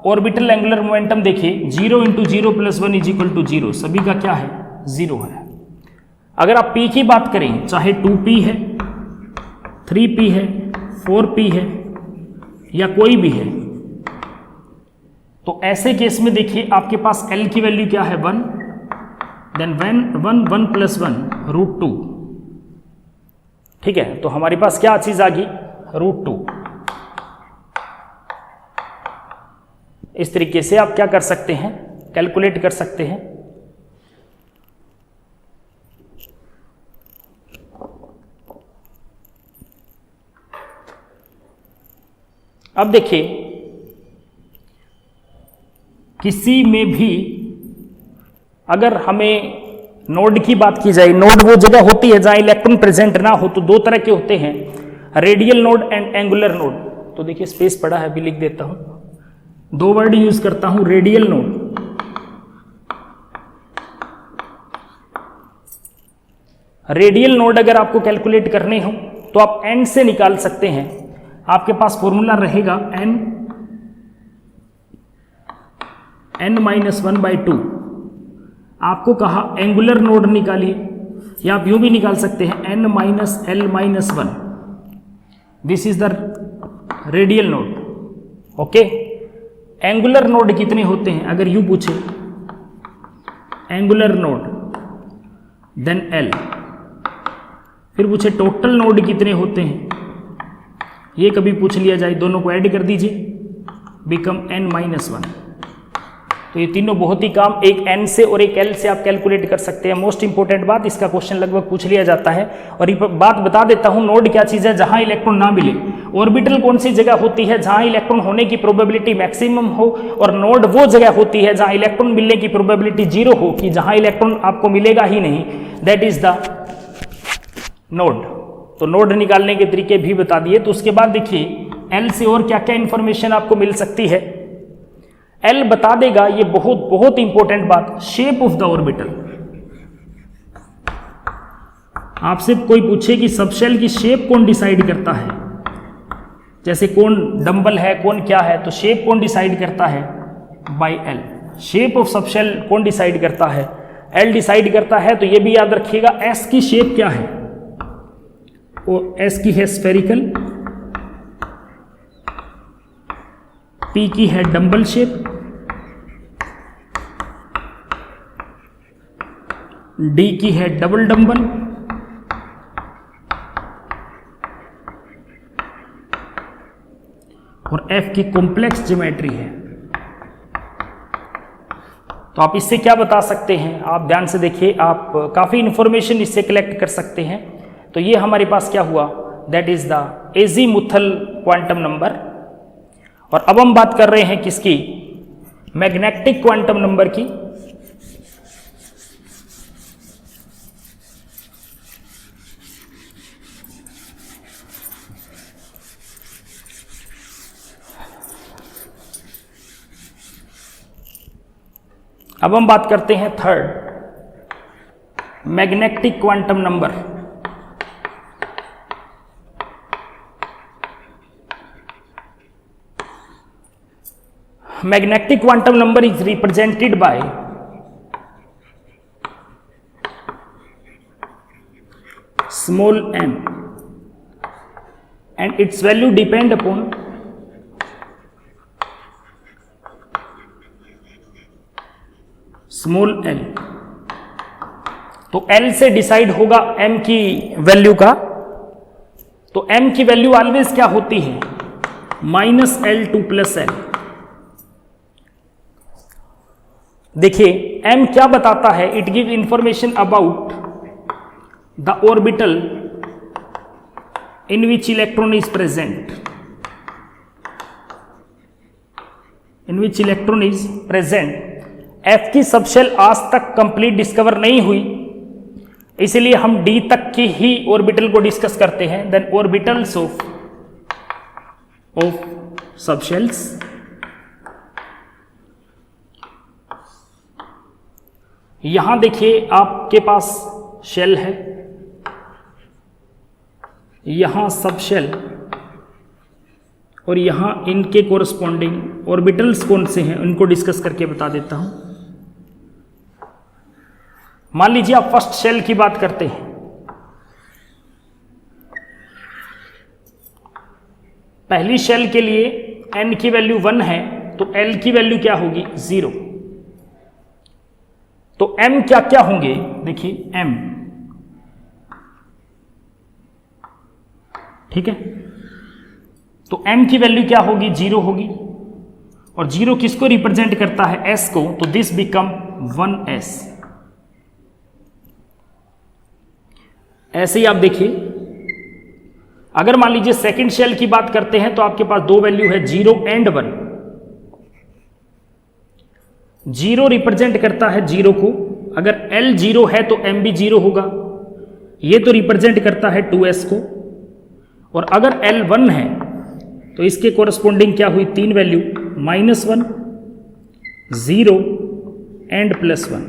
ऑर्बिटल एंगुलर मोमेंटम देखिए 0 × 0 + 1 = 0, सभी का क्या है 0 है। अगर आप p की बात करें, चाहे 2p है, 3p है, 4p है या कोई भी है, तो ऐसे केस में देखिए आपके पास L की वैल्यू क्या है 1, देन 1 + 1 √2, ठीक है। तो हमारे पास क्या चीज आ गई √2। इस तरीके से आप क्या कर सकते हैं, कैलकुलेट कर सकते हैं। अब देखिए किसी में भी अगर हमें नोड की बात की जाए, नोड वो जगह होती है जहां इलेक्ट्रॉन प्रेजेंट ना हो, तो दो तरह के होते हैं, radial node and angular node. तो देखिए स्पेस पड़ा है, अभी लिख देता हूं, दो वर्ड यूज करता हूं, रेडियल नोड, रेडियल नोड अगर आपको कैलकुलेट करने हो तो आप एन से निकाल सकते हैं। आपके पास फॉर्मूला रहेगा n -1/2। आपको कहा एंगुलर नोड निकालिए, या आप यूं भी निकाल सकते हैं n - L - 1। This is the radial node. Okay, angular node कितने होते हैं अगर यूं पूछे, एंगुलर नोड देन L, फिर पूछे टोटल नोड कितने होते हैं, ये कभी पूछ लिया जाए, दोनों को ऐड कर दीजिए, बिकम n - 1। तो ये तीनों बहुत ही काम, एक n से और एक L से आप कैलकुलेट कर सकते हैं। मोस्ट इंपोर्टेंट बात, इसका क्वेश्चन लगभग पूछ लिया जाता है। और ये बात बता देता हूं, नोड क्या चीज है जहां इलेक्ट्रॉन ना मिले, ऑर्बिटल कौन सी जगह होती है जहां इलेक्ट्रॉन होने की प्रोबेबिलिटी मैक्सिमम हो, और नोड वो जगह होती है जहां इलेक्ट्रॉन मिलने की प्रोबेबिलिटी 0 हो, कि जहां इलेक्ट्रॉन आपको मिलेगा ही नहीं, दैट इज द नोड। तो नोड निकालने के तरीके भी बता दिए। तो उसके बाद देखिए एल से और क्या क्या इंफॉर्मेशन आपको मिल सकती है। एल बता देगा, ये बहुत बहुत इंपॉर्टेंट बात, शेप ऑफ द ऑर्बिटल। आपसे कोई पूछे कि सबशेल की शेप कौन डिसाइड करता है, जैसे कौन डंबल है, कौन क्या है, तो शेप कौन डिसाइड करता है, by L. Shape of subshell कौन डिसाइड करता है, एल डिसाइड करता है। तो ये भी याद रखिएगा, एस की शेप क्या है, वो एस की है स्फेरिकल, पी की है डंबल शेप, डी की है डबल डंबल, और एफ की कॉम्प्लेक्स ज्योमेट्री है। तो आप इससे क्या बता सकते हैं, आप ध्यान से देखिए, आप काफी इंफॉर्मेशन इससे कलेक्ट कर सकते हैं। तो ये हमारे पास क्या हुआ, that is the azimuthal quantum number. और अब हम बात कर रहे हैं किसकी, मैग्नेटिक क्वांटम नंबर की। अब हम बात करते हैं third, magnetic quantum number. Magnetic quantum number is represented by small m and its value depend upon small l। तो l से डिसाइड होगा m की वैल्यू का। तो m की वैल्यू ऑलवेज क्या होती है, -L2 + L। देखिए m क्या बताता है, it give information about the orbital in which electron is present. Which electron is present, F की सब शेल आज तक कंप्लीट डिस्कवर नहीं हुई, इसलिए हम D तक की ही ऑर्बिटल को डिस्कस करते हैं। Then orbitals of subshells, यहां देखिए आपके पास शेल है, यहां सब शेल, और यहां इनके कोरस्पॉन्डिंग ऑर्बिटल्स कौन से हैं उनको डिस्कस करके बता देता हूं। मान लीजिए आप फर्स्ट शेल की बात करते हैं, पहली शेल के लिए n की वैल्यू 1 है तो L की वैल्यू क्या होगी 0। तो m क्या क्या होंगे, देखिए m, ठीक है, तो m की वैल्यू क्या होगी 0 होगी, और 0 किसको रिप्रेजेंट करता है s को, तो दिस बिकम 1s। ऐसे ही आप देखिए, अगर मान लीजिए सेकंड शेल की बात करते हैं तो आपके पास दो वैल्यू है 0 एंड 1। 0 रिप्रेजेंट करता है 0 को, अगर L 0 है तो M भी 0 होगा, ये तो रिप्रेजेंट करता है 2s को, और अगर L 1 है तो इसके कोरस्पॉन्डिंग क्या हुई, तीन वैल्यू -1, 0 एंड +1।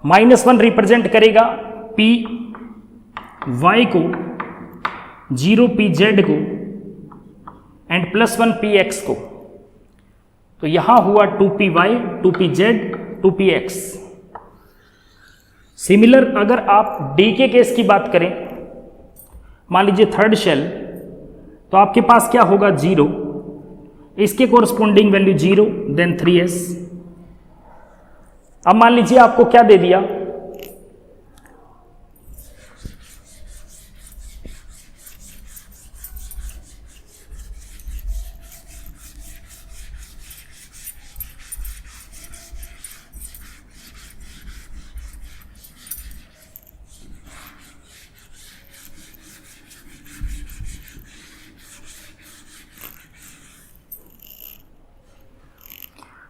-1 रिप्रेजेंट करेगा P y को, 0 P z को, एंड +1 P x को। तो यहां हुआ 2P y, 2P z, 2P x। Similar अगर आप D के केस की बात करें, मान लीजिए थर्ड शेल, तो आपके पास क्या होगा 0, इसके कोरस्पॉन्डिंग वैल्यू 0, देन 3s। अब मान लीजिए आपको क्या दे दिया,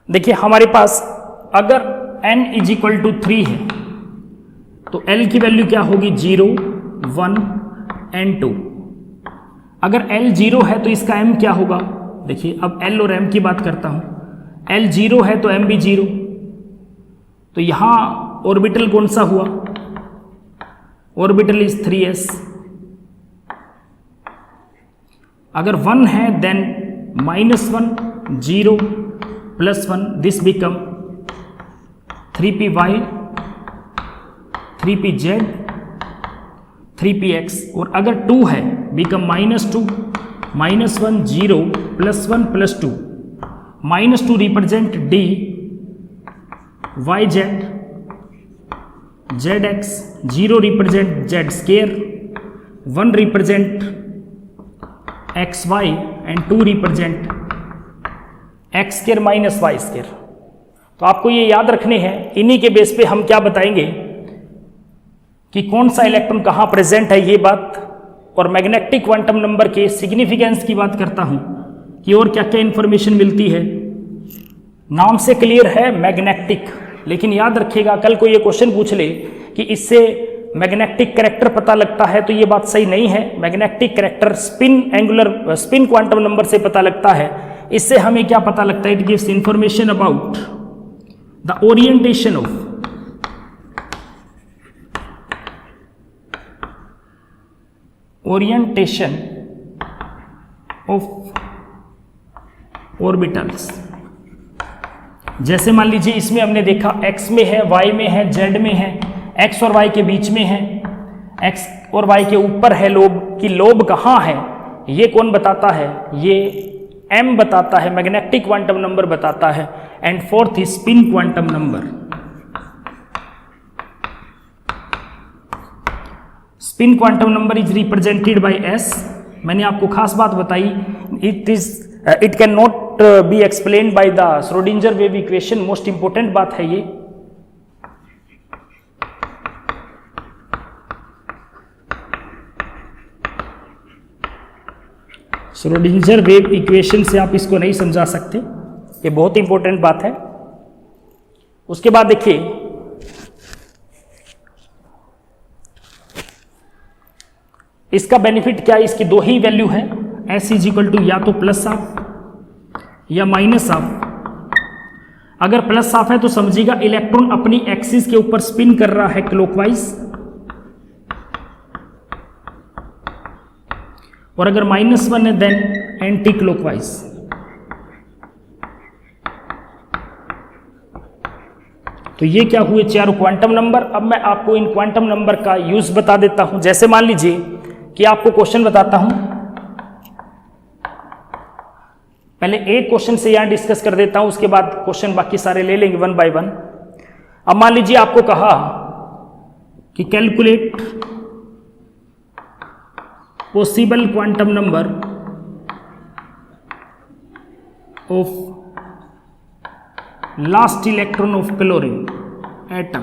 देखिए हमारे पास अगर n = 3 है तो L की वैल्यू क्या होगी 0, 1 एंड 2। अगर L 0 है तो इसका M क्या होगा, देखिए अब L और M की बात करता हूं, L 0 है तो M भी 0, तो यहां ऑर्बिटल कौन सा हुआ, ऑर्बिटल इज 3s। अगर 1 है then -1, 0 +1, this become 3py, 3pz, 3px, और अगर 2 है become -2, -1, 0 +1 +2, -2 represent d, yz, zx, 0 represent z square, 1 represent xy, and 2 represent x square minus y square. तो आपको ये याद रखने हैं, इन्हीं के बेस पे हम क्या बताएंगे कि कौन सा इलेक्ट्रॉन कहाँ प्रेजेंट है ये बात, और मैग्नेटिक क्वांटम नंबर के सिग्निफिकेंस की बात करता हूँ कि और क्या क्या इंफॉर्मेशन मिलती है। नाम से क्लियर है मैग्नेटिक, लेकिन याद रखिएगा कल को ये क्वेश्चन पूछ ले कि इससे मैग्नेटिक कैरेक्टर पता लगता है, तो ये बात सही नहीं है। Magnetic character spin quantum number से पता लगता है। इससे हमें क्या पता लगता है, it gives information about the orientation of orbitals. जैसे मान लीजिए इसमें हमने देखा x में है, y में है, z में है, x और y के बीच में है, x और y के ऊपर है लोब, कि लोब कहाँ है ये कौन बताता है, ये m बताता है, मैग्नेटिक क्वांटम नंबर बताता है। And fourth is spin quantum number. Spin quantum number is represented by s। मैंने आपको खास बात बताई, it can not be explained by the Schrodinger wave equation. Most important बात है ये। श्रोडिंगर वेव इक्वेशन से आप इसको नहीं समझा सकते। ये बहुत इंपॉर्टेंट बात है। उसके बाद देखिए इसका बेनिफिट क्या है, इसकी दो ही वैल्यू है, S इज इक्वल टू या तो प्लस हाफ या माइनस हाफ। अगर प्लस हाफ है तो समझिएगा इलेक्ट्रॉन अपनी एक्सिस के ऊपर स्पिन कर रहा है क्लॉकवाइज, और अगर -1 है देन एंटी क्लॉकवाइज। तो ये क्या हुए चारों क्वांटम नंबर। अब मैं आपको इन क्वांटम नंबर का यूज बता देता हूं। जैसे मान लीजिए कि आपको क्वेश्चन बताता हूं, पहले एक क्वेश्चन से यहां डिस्कस कर देता हूं, उसके बाद क्वेश्चन बाकी सारे ले लेंगे वन बाय वन। अब मान लीजिए आपको कहा कि calculate possible quantum number of last electron of chlorine atom,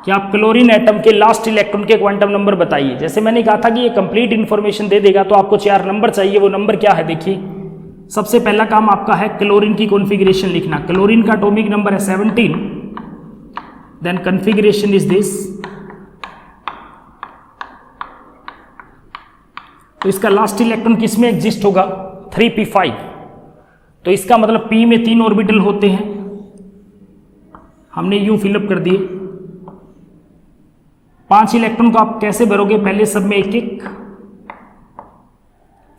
कि आप क्लोरीन एटम के लास्ट इलेक्ट्रॉन के क्वांटम नंबर बताइए। जैसे मैंने कहा था कि ये कंप्लीट इंफॉर्मेशन दे देगा, तो आपको 4 नंबर चाहिए। वो नंबर क्या है देखिए, सबसे पहला काम आपका है क्लोरीन की कॉन्फ़िगरेशन लिखना। क्लोरीन का एटॉमिक नंबर है 17, देन कॉन्फ़िगरेशन इज दिस। तो इसका लास्ट इलेक्ट्रॉन किस में एग्जिस्ट होगा, 3p5। तो इसका मतलब p में 3 ऑर्बिटल होते हैं, हमने यूं फिलअप कर दिए। 5 इलेक्ट्रॉन को आप कैसे भरोगे, पहले सब में एक एक,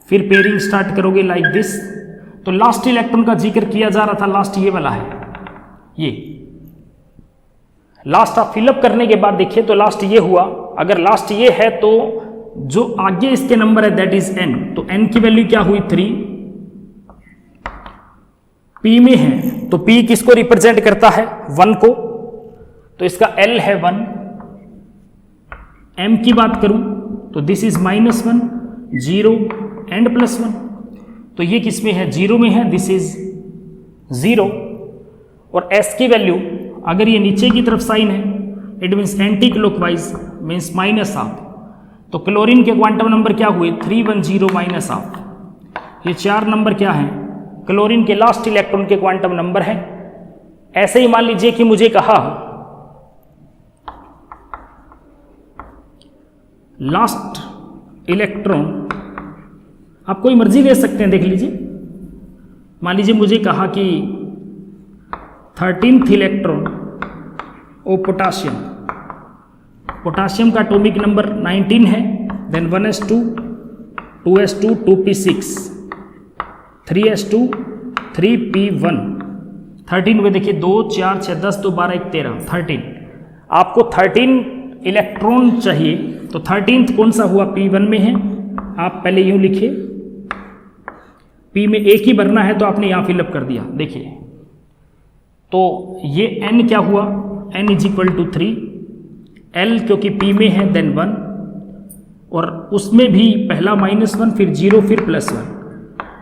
फिर पेयरिंग स्टार्ट करोगे लाइक दिस। तो लास्ट इलेक्ट्रॉन का जिक्र किया जा रहा था, लास्ट ये वाला है, ये लास्ट आप फिलअप करने के बाद देखिए तो लास्ट ये हुआ। अगर लास्ट ये है तो जो आगे इसके नंबर है दैट इज n। तो n की वैल्यू क्या हुई 3, p में है तो p किसको रिप्रेजेंट करता है, 1 को, तो इसका l है 1। m की बात करूं तो दिस इज -1, 0 एंड +1। तो ये किस में है, 0 में है, दिस इज 0। और s की वैल्यू अगर ये नीचे की तरफ साइन है, it means anti clockwise, means -half. तो क्लोरीन के क्वांटम नंबर क्या हुए, 310 -हाफ। ये 4 नंबर क्या है, क्लोरीन के लास्ट इलेक्ट्रॉन के क्वांटम नंबर है। ऐसे ही मान लीजिए कि मुझे कहा लास्ट इलेक्ट्रॉन, आप कोई मर्जी ले सकते हैं, देख लीजिए। मान लीजिए मुझे कहा कि 13th इलेक्ट्रॉन ओ पोटाशियम, पोटाशियम का एटॉमिक नंबर 19 है, then 1s2 2s2 2p6 3s2 3p1 13 हुए। देखिए 2 4 6 10 2 12 1 13 13। आपको 13 इलेक्ट्रॉन चाहिए, तो 13th कौन सा हुआ, p1 में है। आप पहले यूं लिखिए, p में एक ही भरना है तो आपने यहां फिलअप कर दिया। देखिए तो ये n क्या हुआ, n is equal to 3, l क्योंकि p में है देन 1, और उसमें भी पहला -1 फिर 0 फिर +1।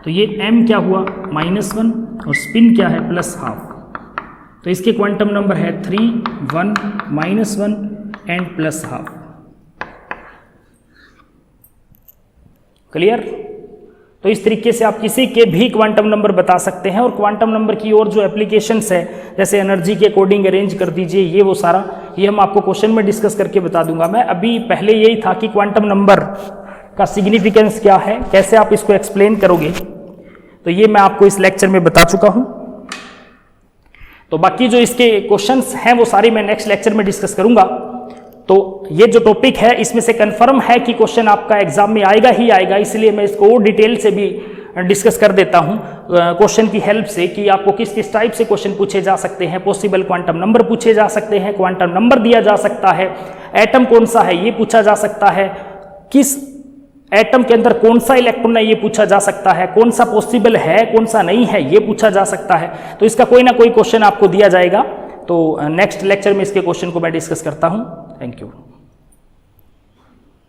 तो ये m क्या हुआ, -1, और स्पिन क्या है, +हाफ। तो इसके क्वांटम नंबर है 3 1 -1 एंड +हाफ। क्लियर। तो इस तरीके से आप किसी के भी क्वांटम नंबर बता सकते हैं। और क्वांटम नंबर की और जो एप्लीकेशंस है, जैसे एनर्जी के अकॉर्डिंग अरेंज कर दीजिए, ये वो सारा, ये हम आपको क्वेश्चन में डिस्कस करके बता दूंगा मैं। अभी पहले यही था कि क्वांटम नंबर का सिग्निफिकेंस क्या है, कैसे आप इसको एक्सप्लेन करोगे, तो ये मैं आपको इस लेक्चर में बता चुका हूं। तो बाकी जो इसके क्वेश्चंस हैं वो सारे मैं नेक्स्ट लेक्चर में डिस्कस करूंगा। तो ये जो टॉपिक है इसमें से कंफर्म है कि क्वेश्चन आपका एग्जाम में आएगा ही आएगा, इसलिए मैं इसको और डिटेल से भी डिस्कस कर देता हूं क्वेश्चन की हेल्प से, कि आपको किस किस टाइप से क्वेश्चन पूछे जा सकते हैं। पॉसिबल क्वांटम नंबर पूछे जा सकते हैं, क्वांटम नंबर दिया जा सकता है, एटम कौन सा है ये पूछा जा सकता है, किस एटम के अंदर कौन सा इलेक्ट्रॉन है ये पूछा जा सकता है, कौन सा पॉसिबल है कौन सा नहीं है ये पूछा जा सकता है। तो इसका कोई ना कोई क्वेश्चन आपको दिया जाएगा। तो नेक्स्ट लेक्चर में इसके क्वेश्चन को मैं डिस्कस करता हूं। Thank you.